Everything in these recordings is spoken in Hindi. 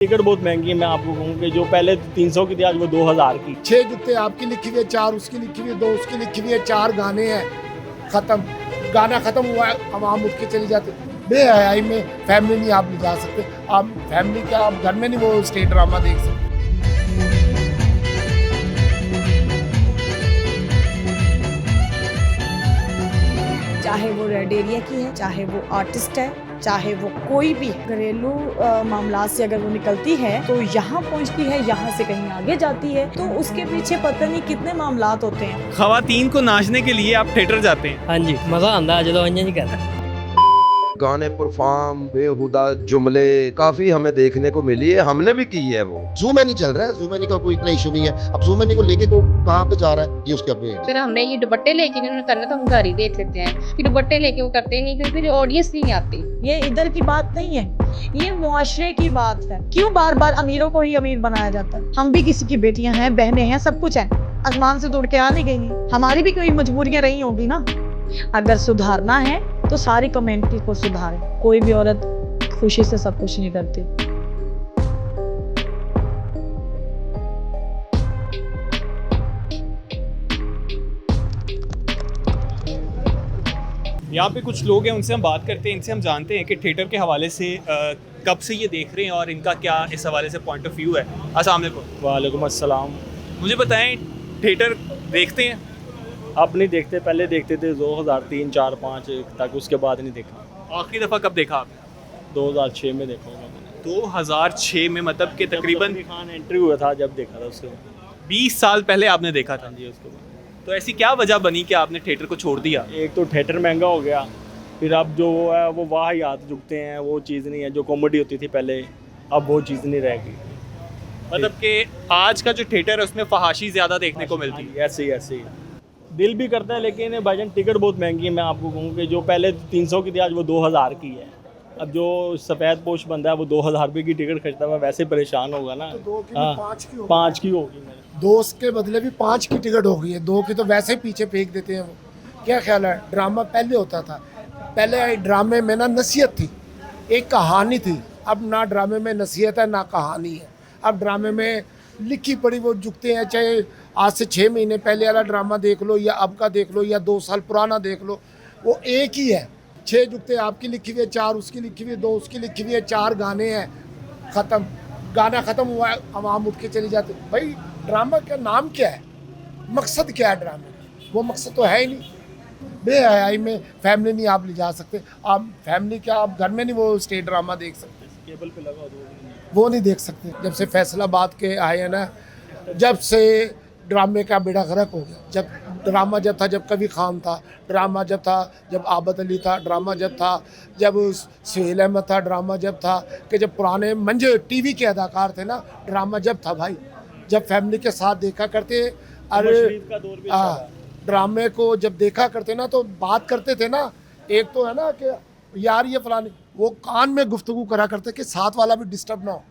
टिकट बहुत महंगी है। मैं आपको कहूँ कि जो पहले 300 की थी आज वो 2000 की। 6 जूते आपकी लिखी हुई है, 4 उसकी लिखी हुई है, 2 उसकी लिखी हुई है, 4 गाने हैं, खत्म। गाना खत्म हुआ है, अब आम उठ के चली जाते। बेहयाई में फैमिली नहीं आप ले जा सकते। आप फैमिली क्या, आप घर में नहीं वो स्टेट ड्रामा देख सकते। चाहे वो रेड एरिया की है, चाहे वो आर्टिस्ट है, चाहे वो कोई भी घरेलू मामला से अगर वो निकलती है तो यहाँ पहुँचती है, यहाँ से कहीं आगे जाती है, तो उसके पीछे पता नहीं कितने मामलात होते हैं। खवातीन को नाचने के लिए आप थिएटर जाते हैं? हाँ जी, मजा आता है जो नहीं करता। गाने परफॉर्म बेहुदा जुमले काफी हमें देखने को मिली है, हमने भी की है। वो जूम नहीं चल रहा है, जूम का कोई इतना इशू नहीं है। अब जूम को लेके को कहाँ पे जा रहा है ये उसके अपने। फिर हमने ये दुपट्टे लेके उन्होंने करना तो हम घर ही देख लेते हैं कि दुपट्टे लेके वो करते नहीं, क्योंकि ऑडियंस नहीं आती। ये इधर की बात नहीं है, ये मुआशरे की बात है। क्यों बार बार अमीरों को ही अमीर बनाया जाता है? हम भी किसी की बेटियां हैं, बहनें हैं, सब कुछ है। आसमान से तोड़ के आ नहीं गई, हमारी भी कोई मजबूरियां रही होगी ना। अगर सुधारना है तो सारी कम्युनिटी को सुधारे। कोई भी औरत खुशी से सब कुछ नहीं करती। यहाँ पे कुछ लोग हैं, उनसे हम बात करते हैं, इनसे हम जानते हैं कि थिएटर के हवाले से कब से ये देख रहे हैं और इनका क्या इस हवाले से पॉइंट ऑफ व्यू है। अस्सलाम वालेकुम। वालेकुम अस्सलाम। मुझे बताएं, थिएटर देखते हैं? अब नहीं देखते, पहले देखते थे 2003, 4, 5 तक, उसके बाद नहीं देखा। आखिरी दफ़ा कब देखा आपने? 2006 में देखा मैंने। 2006 में, मतलब कि तकरीबन जब खान एंट्री हुआ था जब देखा था उसके बाद। 20 साल पहले आपने देखा था। जी उसके बाद। तो ऐसी क्या वजह बनी कि आपने थिएटर को छोड़ दिया? एक तो थिएटर महंगा हो गया, फिर अब जो वो है वो वाह याद झुकते हैं, वो चीज़ नहीं है। जो कॉमेडी होती थी पहले, अब वो चीज़ नहीं रह गई। मतलब कि आज का जो थिएटर है उसमें फहाशी ज़्यादा देखने को मिलती है। ऐसे ही दिल भी करता है, लेकिन भाईजान टिकट बहुत महंगी है। मैं आपको कहूँ कि जो पहले 300 की थी आज वो 2000 की है। अब जो सफ़ेद पोश बंदा है वो 2000 रुपये की टिकट खरीदता है, वैसे परेशान होगा ना। तो 2 की भी हाँ, 5 की होगी। 5 की होगी। 2 के बदले भी 5 की टिकट हो गई है। 2 की तो वैसे ही पीछे फेंक देते हैं वो। क्या ख्याल है? ड्रामा पहले होता था, पहले ड्रामे में ना नसीहत थी, एक कहानी थी। अब ना ड्रामे में नसीहत है ना कहानी है। अब ड्रामे में लिखी पड़ी वो झुकते हैं। चाहे आज से 6 महीने पहले वाला ड्रामा देख लो या अब का देख लो या 2 साल पुराना देख लो, वो एक ही है। 6 झुकते आपकी लिखी हुई है, 4 उसकी लिखी हुई है, 2 उसकी लिखी हुई है, 4 गाने हैं, खत्म। गाना खत्म हुआ है, अब आम उठ के चली जाती। भाई ड्रामा का नाम क्या है? मकसद क्या है ड्रामे का? वो मकसद तो है ही नहीं। बेहयाई में फैमिली नहीं आप ले जा सकते। आप फैमिली क्या, आप घर में नहीं वो स्टेट ड्रामा देख सकते। केबल पे लगा वो नहीं देख सकते। जब से फैसलाबाद के आए हैं ना, जब से ड्रामे का बेड़ा गर्क हो गया। जब ड्रामा जब था, जब कबीर खान था, ड्रामा जब था, जब आबद अली था, ड्रामा जब था, जब सुहेल अहमद था, ड्रामा जब था, कि जब पुराने मंजे टीवी के अदाकार थे ना, ड्रामा जब था भाई, जब फैमिली के साथ देखा करते। अरे ड्रामे को जब देखा करते ना तो बात करते थे ना। एक तो है ना कि यार ये फलानी, वो कान में गुफ्तगू करा करते कि साथ वाला भी डिस्टर्ब ना हो।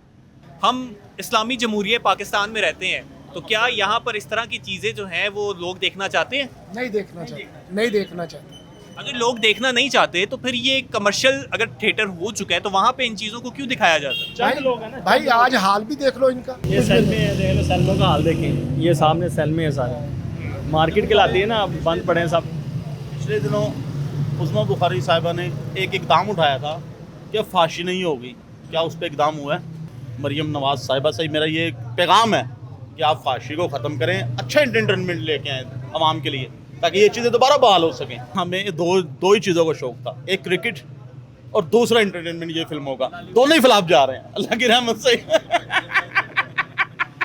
हम इस्लामी जमहूरिया पाकिस्तान में रहते हैं, तो क्या यहाँ पर इस तरह की चीज़ें जो हैं वो लोग देखना चाहते हैं? नहीं देखना चाहते, नहीं देखना चाहते। अगर लोग देखना नहीं चाहते तो फिर ये कमर्शियल अगर थिएटर हो चुका है तो वहाँ पे इन चीज़ों को क्यों दिखाया जाता है? चंद लोग हैं ना। भाई आज हाल भी देख लो इनका। ये सैलमे है, देख लो सैलमों का हाल देखें। ये सामने सैलमे है सारे, मार्केट के लाती है ना, बंद पड़े हैं सब। पिछले दिनों उस्मा बुखारी साहिबा ने एक इकदाम उठाया था कि फांसी नहीं होगी। क्या उस पर इकदाम हुआ है? मरियम नवाज साहिबा से मेरा ये पैगाम है कि आप फांसी को ख़त्म करें, अच्छा एंटरटेनमेंट लेके आएँ आवाम के लिए, ताकि ये चीज़ें दोबारा बहाल हो सकें। हमें दो ही चीज़ों का शौक़ था, एक क्रिकेट और दूसरा एंटरटेनमेंट ये फिल्मों का। दोनों ही खिलाफ जा रहे हैं अल्लाह की रहमत से।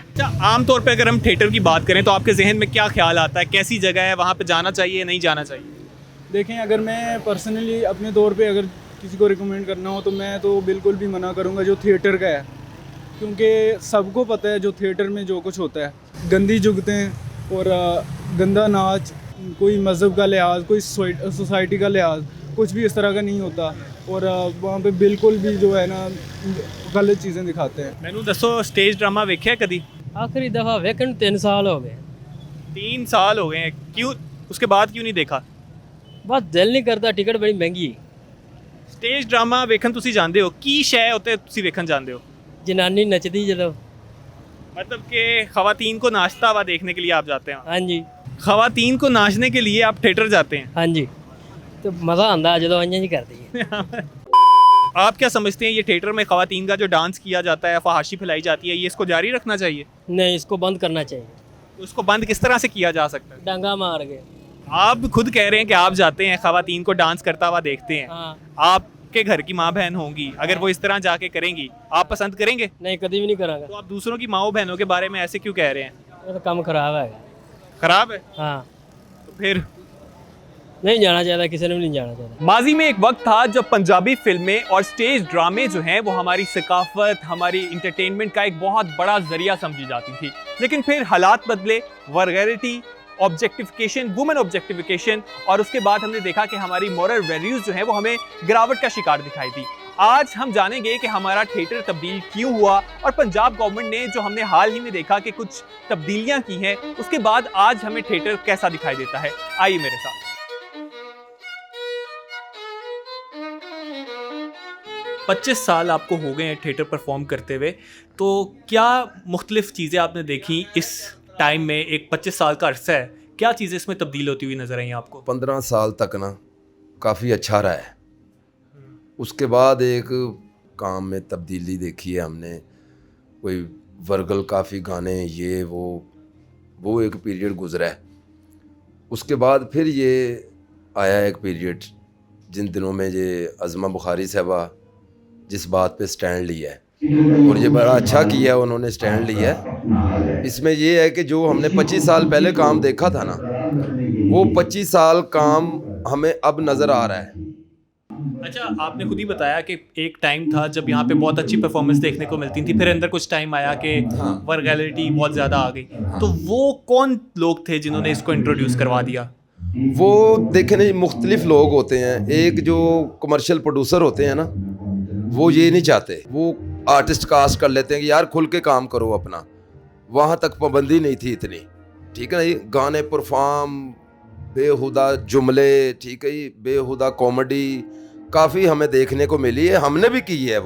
अच्छा, आमतौर पे अगर हम थिएटर की बात करें तो आपके जहन में क्या ख्याल आता है? कैसी जगह है, वहाँ पे जाना चाहिए नहीं जाना चाहिए? देखें, अगर मैं पर्सनली अपने तौर पे अगर किसी को रिकमेंड करना हो तो मैं तो बिल्कुल भी मना करूँगा जो थिएटर का है, क्योंकि सबको पता है जो थिएटर में जो कुछ होता है, गंदी जुगतें और गंदा नाच, कोई मज़हब का लिहाज, कोई सोसाइटी का लिहाज, कुछ भी इस तरह का नहीं होता। और वहाँ पे बिल्कुल भी जो है ना गलत चीज़ें दिखाते हैं। मैनू दसो, स्टेज ड्रामा वेख्या कभी? आखिरी दफ़ा वेकन 3 साल हो गए। 3 साल हो गए हैं, क्यों? उसके बाद क्यों नहीं देखा? बस दिल नहीं करता, टिकट बड़ी महंगी है। स्टेज ड्रामा वेखन तुसी जानते हो की शय उत्ते तुसी वेखन जानते हो? जनानी नचदी जदों। मतलब कि खवातीन को नाचता हुआ देखने के लिए आप जाते हैं? हाँ जी। खवातीन को नाचने के लिए आप थिएटर जाते हैं? हाँ जी, तो मज़ा आंदा जदों इंज जी करदी है। आप क्या समझते हैं ये थिएटर में खवातीन का जो डांस किया जाता है, फहाशी फैलाई जाती है, ये इसको जारी रखना चाहिए? नहीं, इसको बंद करना चाहिए। उसको बंद किस तरह से किया जा सकता है? डंगा मार के। आप खुद कह रहे हैं कि आप जाते हैं, खवातीन को डांस करता हुआ देखते हैं। हाँ। आपके घर की माँ बहन होंगी, अगर वो इस तरह जाके करेंगी, आप पसंद करेंगे? नहीं, कभी भी नहीं करांगा। तो आप दूसरों की माँ बहनों के बारे में ऐसे क्यों कह रहे हैं? ये तो काम खराब है। खराब है? हाँ, तो फिर नहीं जाना चाहिए, किसी ने भी नहीं जाना चाहिए। माजी में एक वक्त था जब पंजाबी फिल्में और स्टेज ड्रामे जो हैं वो हमारी सकाफत, हमारी इंटरटेनमेंट का एक बहुत बड़ा जरिया समझी जाती थी। लेकिन फिर हालात बदले, वल्गैरिटी, ऑब्जेक्टिफिकेशन, वुमेन ऑब्जेक्टिफिकेशन, और उसके बाद हमने देखा कि हमारी मॉरल वैल्यूज जो हैं वो हमें गिरावट का शिकार दिखाई दी। आज हम जानेंगे कि हमारा थिएटर तब्दील क्यों हुआ, और पंजाब गवर्नमेंट ने जो हमने हाल ही में देखा कि कुछ तब्दीलियां की हैं, उसके बाद आज हमें थिएटर कैसा दिखाई देता है। आइए मेरे साथ। 25 साल आपको हो गए हैं थिएटर परफॉर्म करते हुए, तो क्या मुख्तलिफ चीज़ें आपने देखी इस टाइम में? एक 25 साल का अरसा है, क्या चीज़ें इसमें तब्दील होती हुई नजर आई आपको? 15 साल तक ना काफ़ी अच्छा रहा है। उसके बाद एक काम में तब्दीली देखी है हमने, कोई वर्गल काफ़ी गाने, ये वो एक पीरियड गुजरा है। उसके बाद फिर ये आया एक पीरियड जिन दिनों में ये अज़मा बुखारी साहबा जिस बात पे स्टैंड लिया है, और ये बड़ा अच्छा किया है उन्होंने स्टैंड लिया है। इसमें ये है कि जो हमने 25 साल पहले काम देखा था ना, वो 25 साल काम हमें अब नज़र आ रहा है। अच्छा, आपने खुद ही बताया कि एक टाइम था जब यहाँ पे बहुत अच्छी परफॉर्मेंस देखने को मिलती थी, फिर अंदर कुछ टाइम आया कि वर्गैलिटी बहुत ज़्यादा आ गई। तो वो कौन लोग थे जिन्होंने इसको इंट्रोड्यूस करवा दिया? वो देखने मुख्तलिफ लोग होते हैं। एक जो कमर्शियल प्रोड्यूसर होते हैं ना, वो ये नहीं चाहते, वो आर्टिस्ट कास्ट कर लेते हैं कि यार खुल के काम करो अपना। वहाँ तक पाबंदी नहीं थी इतनी, ठीक है ना। ये गाने परफॉर्म, बेहुदा जुमले, ठीक है, बेहुदा कॉमेडी काफ़ी हमें देखने को मिली है। हमने भी की है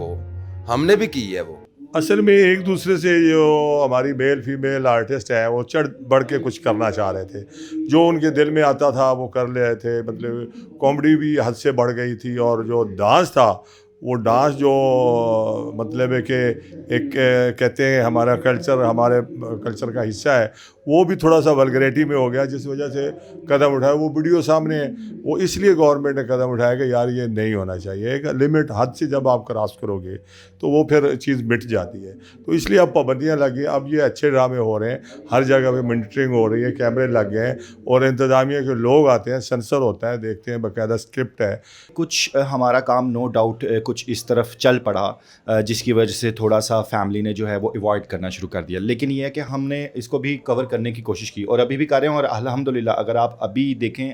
वो। असल में एक दूसरे से जो हमारी मेल फीमेल आर्टिस्ट हैं वो चढ़ बढ़ के कुछ करना चाह रहे थे, जो उनके दिल में आता था वो कर ले रहे थे। मतलब कॉमेडी भी हद से बढ़ गई थी, और जो डांस था वो डांस जो मतलब है कि एक कहते हैं हमारे कल्चर का हिस्सा है, वो भी थोड़ा सा वल्गैरिटी में हो गया, जिस वजह से कदम उठाया। वो वीडियो सामने है, वो इसलिए गवर्नमेंट ने कदम उठाया कि यार ये नहीं होना चाहिए। एक लिमिट, हद से जब आप क्रॉस करोगे तो वो फिर चीज़ मिट जाती है। तो इसलिए अब पाबंदियाँ लगी। अब ये अच्छे ड्रामे हो रहे हैं, हर जगह पे मॉनिटरिंग हो रही है, कैमरे लग गए हैं, और इंतज़ामिया के लोग आते हैं, सेंसर होता है, देखते हैं, बाकायदा स्क्रिप्ट है। कुछ हमारा काम नो डाउट कुछ इस तरफ चल पड़ा, जिसकी वजह से थोड़ा सा फैमिली ने जो है वो अवॉइड करना शुरू कर दिया। लेकिन ये है कि हमने इसको भी कवर करने की कोशिश की, और अभी भी कर रहे हैं। और अल्हम्दुलिल्लाह अगर आप अभी देखें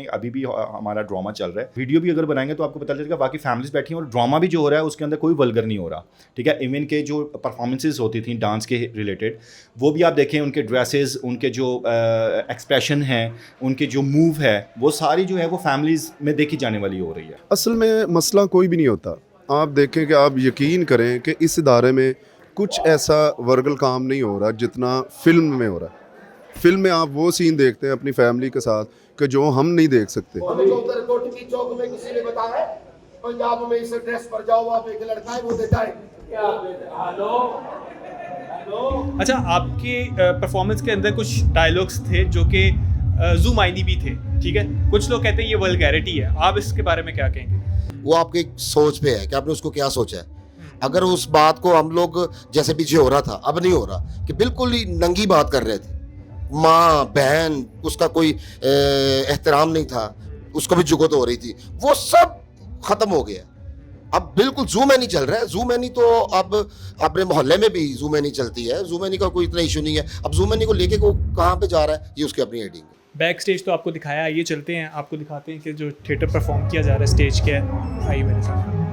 अभी भी हमारा ड्रामा चल रहा है। वीडियो भी अगर बनाएंगे तो आपको पता चलेगा बाकी फैमिलीज बैठी हैं, और ड्रामा भी जो हो रहा है उसके अंदर कोई वल्गर नहीं हो रहा, ठीक है। इवन के जो परफॉर्मेंसेज होती थी डांस के रिलेटेड, वो भी आप देखें, उनके ड्रेसेस, उनके जो एक्सप्रेशन हैं, उनके जो मूव है, वो सारी जो है वो फैमिलीज में देखी जाने वाली हो रही है। असल में मसला कोई भी नहीं होता। आप देखें कि आप यकीन करें कि इस इदारे में कुछ ऐसा वर्गल काम नहीं हो रहा जितना फिल्म में हो रहा है। फिल्म में आप वो सीन देखते हैं अपनी फैमिली के साथ कि जो हम नहीं देख सकते। उधर कोटकी चौक में किसी ने बताया है, पंजाब में इस ड्रेस पर जाओ, आप एक लड़का है वो देता है। अच्छा, आपके परफॉर्मेंस के अंदर कुछ डायलॉग्स थे जो कि ज़ुमाइनी भी थे, ठीक है। कुछ लोग कहते हैं ये वल्गैरिटी है, आप इसके बारे में क्या कहेंगे? वो आपके सोच पे है कि आपने उसको क्या सोचा है। अगर उस बात को हम लोग जैसे पीछे हो रहा था, अब नहीं हो रहा, कि बिल्कुल ही नंगी बात कर रहे थे, माँ बहन, उसका कोई एहतराम नहीं था, उसको भी जुगत हो रही थी, वो सब खत्म हो गया। अब बिल्कुल ज़ूमैनी चल रहा है। ज़ूमैनी तो अब अपने मोहल्ले में भी ज़ूमैनी चलती है, ज़ूमैनी का कोई इतना इशू नहीं है। अब ज़ूमैनी को लेके वो कहाँ पे जा रहा है, ये उसकी अपनी हेडिंग है। बैक स्टेज तो आपको दिखाया, आइए चलते हैं, आपको दिखाते हैं कि जो थिएटर परफॉर्म किया जा रहा है स्टेज क्या है। आइए मेरे साथ।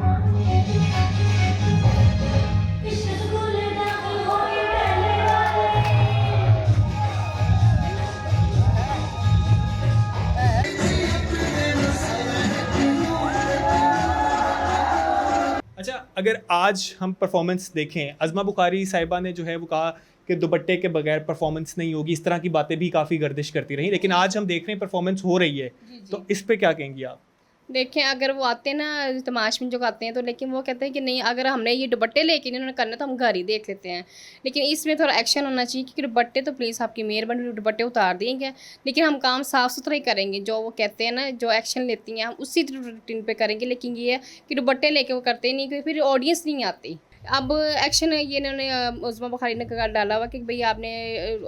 अच्छा, अगर आज हम परफॉर्मेंस देखें, अज़मा बुखारी साहिबा ने जो है वो कहा कि दुपट्टे के बगैर परफॉर्मेंस नहीं होगी, इस तरह की बातें भी काफ़ी गर्दिश करती रही, लेकिन आज हम देख रहे हैं परफॉर्मेंस हो रही है, तो इस पे क्या कहेंगी आप? देखें, अगर वो आते हैं ना तमाश में जो आते हैं, तो लेकिन वो कहते हैं कि नहीं, अगर हमने ये दुपट्टे लेके इन्होंने करना तो हम घर ही देख लेते हैं। लेकिन इसमें थोड़ा एक्शन होना चाहिए, क्योंकि दुपट्टे तो प्लीज़ आपकी मेहरबानी दुपट्टे उतार देंगे, लेकिन हम काम साफ़ सुथरा ही करेंगे। जो वो कहते हैं ना, जो एक्शन लेती हैं हम उसी रूटीन पे करेंगे। लेकिन ये है कि दुपट्टे लेके वो करते ही नहीं, क्योंकि फिर ऑडियंस नहीं आती। अब एक्शन ये इन्होंने अज़मा बुखारी ने डाला हुआ कि भाई आपने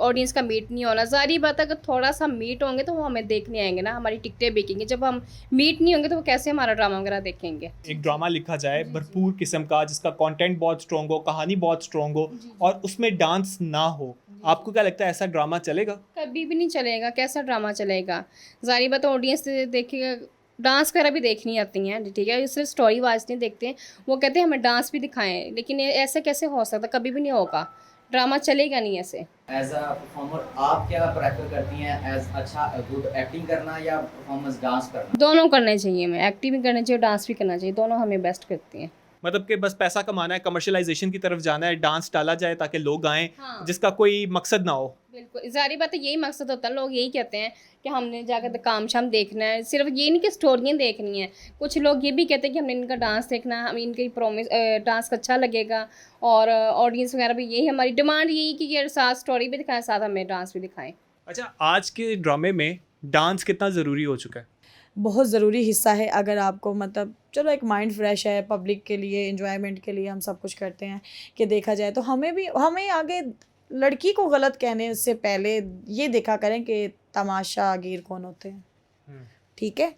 ऑडियंस का मीट नहीं होना। ज़ाहिर बात है, अगर थोड़ा सा मीट होंगे तो वो हमें देखने आएंगे ना, हमारी टिकटें बिकेंगी। जब हम मीट नहीं होंगे तो वो कैसे हमारा ड्रामा वगैरह देखेंगे। एक ड्रामा लिखा जाए भरपूर किस्म का, जिसका कंटेंट बहुत स्ट्रॉन्ग हो, कहानी बहुत स्ट्रॉन्ग हो, और उसमें डांस ना हो, आपको क्या लगता है ऐसा ड्रामा चलेगा? कभी भी नहीं चलेगा। कैसा ड्रामा चलेगा? ज़ाहिर बात है, ऑडियंस देखेगा। डांस वगैरह भी देखनी आती हैं, ठीक है, सिर्फ स्टोरी वाइज नहीं देखते हैं। वो कहते हैं हमें डांस भी दिखाएं, लेकिन ऐसे कैसे हो सकता? कभी भी नहीं होगा, ड्रामा चलेगा नहीं ऐसे। एज अ परफॉर्मर आप क्या प्रेफर करती हैं? एज अच्छा गुड एक्टिंग करना या परफॉर्मेंस डांस करना? दोनों करने चाहिए, हमें एक्टिंग भी करना चाहिए, डांस भी करना चाहिए, दोनों हमें बेस्ट करती हैं। मतलब कि बस पैसा कमाना है, कमर्शलाइजेशन की तरफ जाना है, डांस डाला जाए ताकि लोग आएँ, हाँ। जिसका कोई मकसद ना हो। बिल्कुल, ज़ाहिर बात है, यही मकसद होता है। लोग यही कहते हैं कि हमने जाकर काम शाम देखना है। सिर्फ ये नहीं कि स्टोरियाँ देखनी है, कुछ लोग ये भी कहते हैं कि हमने इनका डांस देखना है, हमें इनकी प्रोमिस डांस अच्छा लगेगा, और ऑडियंस वगैरह भी यही हमारी डिमांड, यही कि ये साथ स्टोरी भी दिखाएं, साथ हमें डांस भी दिखाएं। अच्छा, आज के ड्रामे में डांस कितना ज़रूरी हो चुका है? बहुत ज़रूरी हिस्सा है। अगर आपको मतलब चलो एक माइंड फ्रेश है, पब्लिक के लिए एंजॉयमेंट के लिए हम सब कुछ करते हैं, कि देखा जाए तो हमें आगे लड़की को गलत कहने से पहले ये देखा करें कि तमाशागीर कौन होते हैं। ठीक है,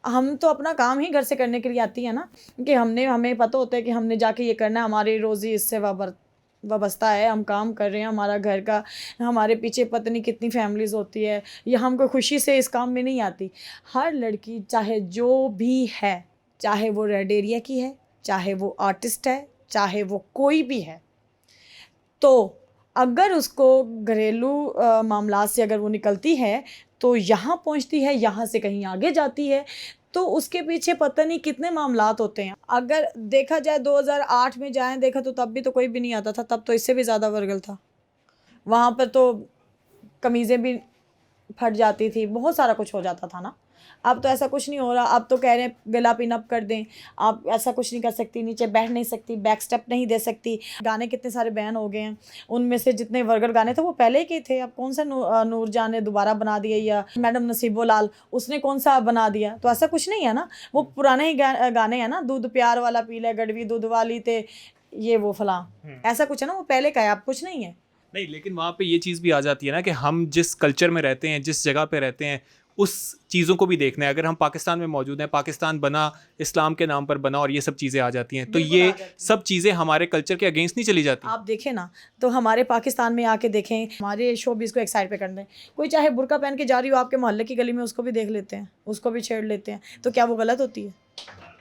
हम तो अपना काम ही घर से करने के लिए आती है ना, कि हमें पता होता है कि हमने जाके ये करना है, हमारी रोज़ी इससे वाबस्ता है, हम काम कर रहे हैं, हमारा घर का, हमारे पीछे पता नहीं कितनी फैमिलीज़ होती है, या हमको खुशी से इस काम में नहीं आती। हर लड़की चाहे जो भी है, चाहे वो रेड एरिया की है, चाहे वो आर्टिस्ट है, चाहे वो कोई भी है, तो अगर उसको घरेलू मामला से अगर वो निकलती है तो यहाँ पहुँचती है, यहाँ से कहीं आगे जाती है, तो उसके पीछे पता नहीं कितने मामलात होते हैं। अगर देखा जाए 2008 में जाएं देखा तो तब भी तो कोई भी नहीं आता था, तब तो इससे भी ज़्यादा वर्गल था। वहाँ पर तो कमीज़ें भी फट जाती थी, बहुत सारा कुछ हो जाता था ना। अब तो ऐसा कुछ नहीं हो रहा। अब तो कह रहे हैं गला पिन अप कर दें, आप ऐसा कुछ नहीं कर सकती, नीचे बैठ नहीं सकती, बैक स्टेप नहीं दे सकती। गाने कितने सारे बैन हो गए हैं, उनमें से जितने वर्गर गाने थे वो पहले के थे। अब कौन सा नूर जान ने दोबारा बना दिया, या मैडम नसीबो लाल उसने कौन सा बना दिया? तो ऐसा कुछ नहीं है ना, वो पुराने ही गाने हैं ना, दूध प्यार वाला पी ले गड़वी दूध वाली थे, ये वो फलां, ऐसा कुछ है ना, वो पहले का है, अब कुछ नहीं है। नहीं, लेकिन वहाँ पे ये चीज़ भी आ जाती है ना कि हम जिस कल्चर में रहते हैं, जिस जगह पे रहते हैं, उस चीज़ों को भी देखना है। अगर हम पाकिस्तान में मौजूद हैं, पाकिस्तान बना इस्लाम के नाम पर बना, और ये सब चीज़ें आ जाती हैं, तो ये सब चीज़ें हमारे कल्चर के अगेंस्ट नहीं चली जाती। आप देखें ना, तो हमारे पाकिस्तान में आके देखें, हमारे शोबिज़ को एक साइड पे कर दें, कोई चाहे बुर्का पहन के जा रही हो आपके मोहल्ले की गली में, उसको भी देख लेते हैं, उसको भी छेड़ लेते हैं, तो क्या वो गलत होती है?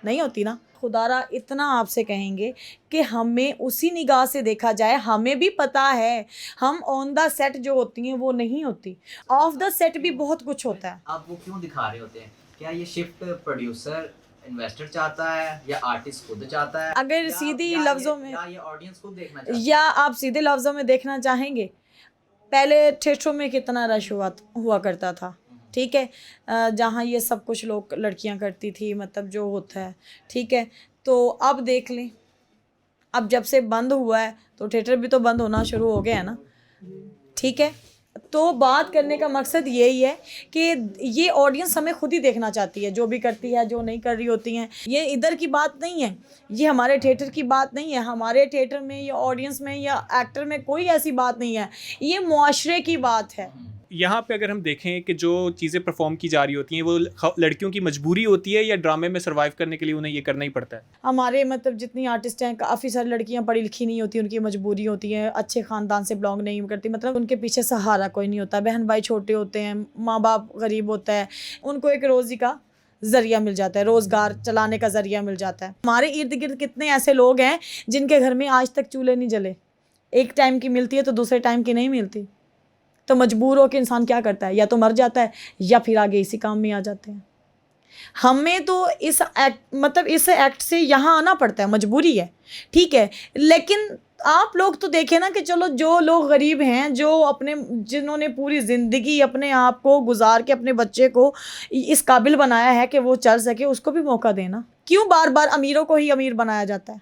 नहीं होती ना। खुदारा इतना आपसे कहेंगे कि हमें उसी निगाह से देखा जाए। हमें भी पता है हम ऑन द सेट जो होती हैं वो नहीं होती, ऑफ द सेट भी बहुत कुछ होता है। आप वो क्यों दिखा रहे होते हैं? क्या ये शिफ्ट प्रोड्यूसर इन्वेस्टर चाहता है या आर्टिस्ट खुद चाहता है? अगर सीधी लफ्ज़ों में, या ये ऑडियंस खुद देखना चाहता है? या आप सीधे लफ्ज़ों में देखना चाहेंगे, पहले थिएटरों में कितना रश हुआ करता था, ठीक है, जहाँ ये सब कुछ लोग लड़कियां करती थी, मतलब जो होता है, ठीक है। तो अब देख लें, अब जब से बंद हुआ है तो थिएटर भी तो बंद होना शुरू हो गया है ना, ठीक है। तो बात करने का मकसद यही है कि ये ऑडियंस हमें खुद ही देखना चाहती है, जो भी करती है, जो नहीं कर रही होती हैं। ये इधर की बात नहीं है, ये हमारे थिएटर की बात नहीं है। हमारे थिएटर में या ऑडियंस में या एक्टर में कोई ऐसी बात नहीं है, ये मुआशरे की बात है। यहाँ पे अगर हम देखें कि जो चीज़ें परफॉर्म की जा रही होती हैं वो लड़कियों की मजबूरी होती है, या ड्रामे में सर्वाइव करने के लिए उन्हें ये करना ही पड़ता है? हमारे मतलब जितनी आर्टिस्ट हैं, काफ़ी सारी लड़कियां पढ़ी लिखी नहीं होती, उनकी मजबूरी होती है, अच्छे ख़ानदान से बिलोंग नहीं करती, मतलब उनके पीछे सहारा कोई नहीं होता, बहन भाई छोटे होते हैं, माँ बाप गरीब होता है, उनको एक रोज़ी का ज़रिया मिल जाता है, रोज़गार चलाने का ज़रिया मिल जाता है। हमारे इर्द गिर्द कितने ऐसे लोग हैं जिनके घर में आज तक चूल्हे नहीं जले, एक टाइम की मिलती है तो दूसरे टाइम की नहीं मिलती, तो मजबूर हो के इंसान क्या करता है, या तो मर जाता है या फिर आगे इसी काम में आ जाते हैं। हमें तो इस एक्ट मतलब इस एक्ट से यहाँ आना पड़ता है, मजबूरी है, ठीक है। लेकिन आप लोग तो देखें ना कि चलो जो लोग गरीब हैं, जो अपने जिन्होंने पूरी ज़िंदगी अपने आप को गुजार के अपने बच्चे को इस काबिल बनाया है कि वो चल सके, उसको भी मौका देना। क्यों बार बार अमीरों को ही अमीर बनाया जाता है?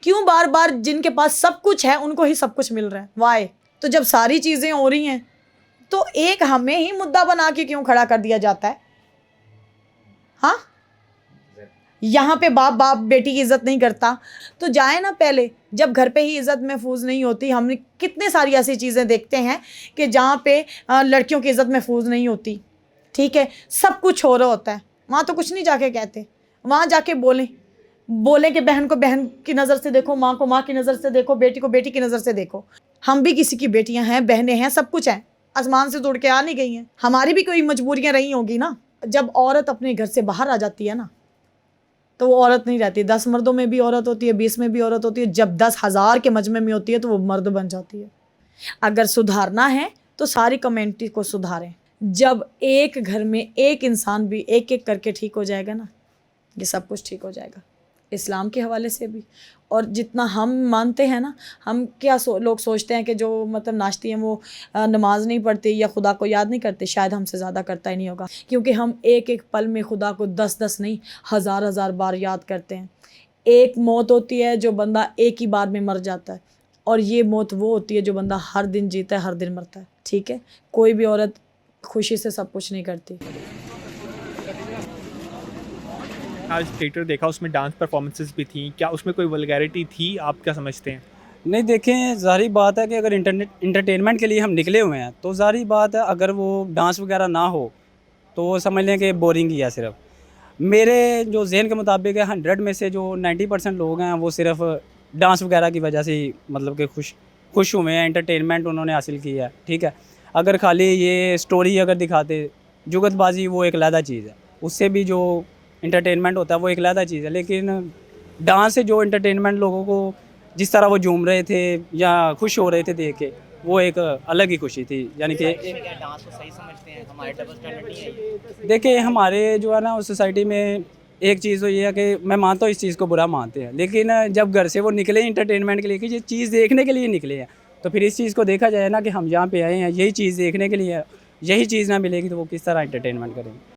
क्यों बार बार जिनके पास सब कुछ है उनको ही सब कुछ मिल रहा है? वाई? तो जब सारी चीज़ें हो रही हैं तो एक हमें ही मुद्दा बना के क्यों खड़ा कर दिया जाता है? हाँ, यहाँ पे बाप बाप बेटी की इज़्ज़त नहीं करता तो जाए ना पहले, जब घर पे ही इज़्ज़त महफूज नहीं होती। हमने कितने सारी ऐसी चीज़ें देखते हैं कि जहाँ पे लड़कियों की इज़्ज़त महफूज नहीं होती, ठीक है, सब कुछ हो रहा होता है, वहाँ तो कुछ नहीं जाके कहते। वहाँ जाके बोलें कि बहन को बहन की नज़र से देखो, माँ को माँ की नज़र से देखो, बेटी को बेटी की नज़र से देखो। हम भी किसी की बेटियाँ हैं, बहनें हैं, सब कुछ हैं, आसमान से तोड़ के आ नहीं गई हैं। हमारी भी कोई मजबूरियाँ रही होंगी ना। जब औरत अपने घर से बाहर आ जाती है ना तो वो औरत नहीं रहती। 10 मर्दों में भी औरत होती है, 20 में भी औरत होती है। जब 10,000 के मजमे में होती है तो वो मर्द बन जाती है। अगर सुधारना है तो सारी कम्युनिटी को सुधारें। जब एक घर में एक इंसान भी एक एक करके ठीक हो जाएगा ना, ये सब कुछ ठीक हो जाएगा, इस्लाम के हवाले से भी। और जितना हम मानते हैं ना, हम क्या लोग सोचते हैं कि जो मतलब नाचती हैं वो नमाज नहीं पढ़ती या खुदा को याद नहीं करती, शायद हमसे ज़्यादा करता ही नहीं होगा, क्योंकि हम एक एक पल में खुदा को 10-10 नहीं 1000-1000 बार याद करते हैं। एक मौत होती है जो बंदा एक ही बार में मर जाता है, और ये मौत वो होती है जो बंदा हर दिन जीता है, हर दिन मरता है, ठीक है। कोई भी औरत खुशी से सब कुछ नहीं करती। आज थिएटर देखा, उसमें डांस परफॉर्मेंसेस भी थी, क्या उसमें कोई वल्गैरिटी थी? आप क्या समझते हैं? नहीं, देखें, ज़ाहिर बात है कि अगर इंटरटेनमेंट के लिए हम निकले हुए हैं तो ज़ाहिर बात है अगर वो डांस वगैरह ना हो तो वो समझ लें कि बोरिंग ही है। सिर्फ मेरे जो जहन के मुताबिक है 100 में से जो 90% लोग हैं वो सिर्फ डांस वगैरह की वजह से ही मतलब कि खुश हुए हैं, एंटरटेनमेंट उन्होंने हासिल किया है, ठीक है। अगर खाली ये स्टोरी अगर दिखाते, जुगतबाजी वो एक अलग चीज़ है, उससे भी जो एंटरटेनमेंट होता है वो एक अलग चीज़ है। लेकिन डांस से जो एंटरटेनमेंट लोगों को जिस तरह वो झूम रहे थे या खुश हो रहे थे देख के, वो एक अलग ही खुशी थी। यानी कि डांस को सही समझते हैं, हमारे डबल स्टैंडर्ड नहीं है। देखिए, हमारे जो है ना उस सोसाइटी में एक चीज़ तो ये है कि मैं मानता हूँ इस चीज़ को बुरा मानते हैं, लेकिन जब घर से वो निकले इंटरटेनमेंट के लिए कि ये चीज़ देखने के लिए निकले हैं, तो फिर इस चीज़ को देखा जाए ना कि हम यहाँ पे आए हैं यही चीज़ देखने के लिए, यही चीज़ ना मिलेगी तो वो किस तरह इंटरटेनमेंट करेंगे।